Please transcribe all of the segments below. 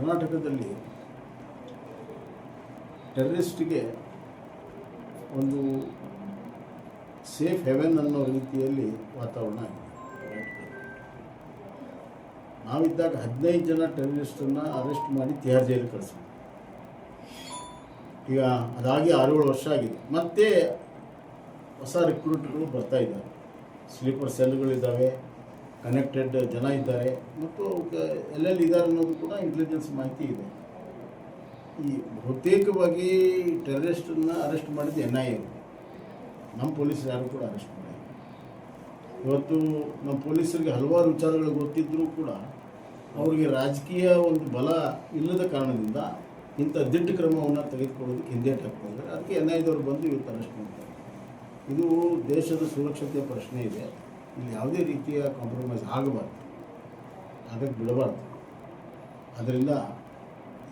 ಕರ್ನಾಟಕದಲ್ಲಿ ಟೆರರಿಸ್ಟ್ಗೆ ಒಂದು safe Heaven ಅನ್ನೋ ರೀತಿಯಲ್ಲಿ ವಾತಾವರಣ ಆಗಿದೆ. ನಾವಿದ್ದಾಗ 15 ಜನ ಟೆರರಿಸ್ಟನ್ನು ಅರೆಸ್ಟ್ ಮಾಡಿ ತಿಹಾರ್ ಜೈಲಿಗೆ ಕಳಿಸಿದ್ವಿ. ಈಗ ಅದಾಗಿ 6-7 ವರ್ಷ ಆಗಿದೆ. ಮತ್ತೆ ಹೊಸ ರಿಕ್ರೂಟ್ಗಳು ಬರ್ತಾ ಇದ್ದಾರೆ. ಸ್ಲೀಪರ್ ಸೆಲ್ಗಳಿದ್ದಾವೆ, ಕನೆಕ್ಟೆಡ್ ಜನ ಇದ್ದಾರೆ ಮತ್ತು ಎಲ್ಲೆಲ್ಲಿ ಇದ್ದಾರೆ ಅನ್ನೋದು ಕೂಡ ಇಂಟೆಲಿಜೆನ್ಸ್ ಮಾಹಿತಿ ಇದೆ. ಈ ಬಹುತೇಕವಾಗಿ ಟೆರರಿಸ್ಟನ್ನು ಅರೆಸ್ಟ್ ಮಾಡಿದ್ದು NIA. ನಮ್ಮ ಪೊಲೀಸರು ಯಾರು ಕೂಡ ಅರೆಸ್ಟ್ ಮಾಡಿಲ್ಲ. ಇವತ್ತು ನಮ್ಮ ಪೊಲೀಸರಿಗೆ ಹಲವಾರು ವಿಚಾರಗಳು ಗೊತ್ತಿದ್ದರೂ ಕೂಡ ಅವರಿಗೆ ರಾಜಕೀಯ ಒಂದು ಬಲ ಇಲ್ಲದ ಕಾರಣದಿಂದ ಇಂಥ ದಿಟ್ಟ ಕ್ರಮವನ್ನು ತೆಗೆದುಕೊಳ್ಳೋದಕ್ಕೆ ಹಿಂದೇಟು ಹಾಕ್ತಾ ಇದ್ದಾರೆ. ಅದಕ್ಕೆ NIAದವರು ಬಂದು ಇವತ್ತು ಅರೆಸ್ಟ್ ಮಾಡ್ತಾರೆ. ಇದು ದೇಶದ ಸುರಕ್ಷತೆಯ ಪ್ರಶ್ನೆ ಇದೆ. ಇಲ್ಲಿ ಯಾವುದೇ ರೀತಿಯ ಕಾಂಪ್ರಮೈಸ್ ಆಗಬಾರ್ದು, ಅದಕ್ಕೆ ಬಿಡಬಾರ್ದು. ಅದರಿಂದ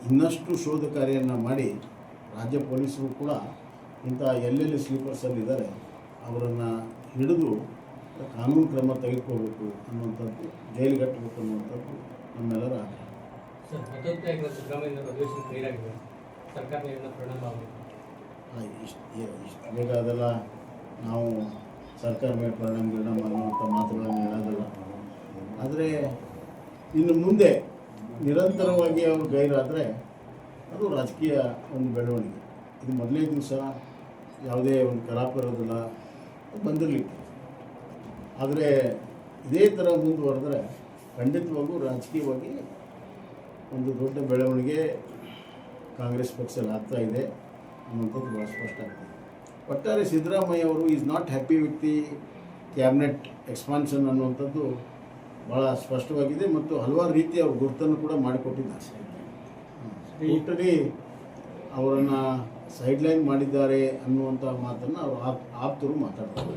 ಇನ್ನಷ್ಟು ಶೋಧ ಕಾರ್ಯವನ್ನು ಮಾಡಿ ರಾಜ್ಯ ಪೊಲೀಸರು ಕೂಡ ಇಂಥ ಎಲ್ಲೆಲ್ಲಿ ಸ್ಲೀಪರ್ಸಲ್ಲಿ ಇದ್ದಾರೆ ಅವರನ್ನು ಹಿಡಿದು ಕಾನೂನು ಕ್ರಮ ತೆಗೆದುಕೋಬೇಕು ಅನ್ನುವಂಥದ್ದು, ಜೈಲಿಗೆ ಕಟ್ಟಬೇಕು ಅನ್ನುವಂಥದ್ದು ನಮ್ಮೆಲ್ಲರ ಆಗ್ರಹ. ಇಷ್ಟು ಬೇಗ ಅದೆಲ್ಲ ನಾವು ಸರ್ಕಾರ ಮೇಲೆ ಪರಿಣಾಮ ಅನ್ನುವಂಥ ಮಾತುಗಳನ್ನು ಹೇಳೋದಲ್ಲ. ಆದರೆ ಇನ್ನು ಮುಂದೆ ನಿರಂತರವಾಗಿ ಅವರು ಗೈರಾದರೆ ಅದು ರಾಜಕೀಯ ಒಂದು ಬೆಳವಣಿಗೆ. ಇದು ಮೊದಲನೇ ದಿವಸ ಯಾವುದೇ ಒಂದು ಕಲಾಪ ಇರೋದಿಲ್ಲ, ಬಂದಿರಲಿಕ್ಕೆ. ಆದರೆ ಇದೇ ಥರ ಮುಂದುವರೆದ್ರೆ ಖಂಡಿತವಾಗೂ ರಾಜಕೀಯವಾಗಿ ಒಂದು ದೊಡ್ಡ ಬೆಳವಣಿಗೆ ಕಾಂಗ್ರೆಸ್ ಪಕ್ಷದಲ್ಲಿ ಆಗ್ತಾ ಇದೆ ಅನ್ನುವಂಥದ್ದು ಭಾಳ ಸ್ಪಷ್ಟ ಆಗ್ತದೆ. ಒಟ್ಟಾರೆ ಸಿದ್ದರಾಮಯ್ಯ ಅವರು is not happy with the cabinet expansion ಅನ್ನುವಂಥದ್ದು ಭಾಳ ಸ್ಪಷ್ಟವಾಗಿದೆ ಮತ್ತು ಹಲವಾರು ರೀತಿಯ ಗುರುತನ್ನು ಕೂಡ ಮಾಡಿಕೊಟ್ಟಿದ್ದಾರೆ. ಟೋಟಲಿ ಅವರನ್ನು ಸೈಡ್ಲೈನ್ ಮಾಡಿದ್ದಾರೆ ಅನ್ನುವಂಥ ಮಾತನ್ನು ಅವರು ಆಪ್ತರು ಮಾತಾಡ್ತಾರೆ.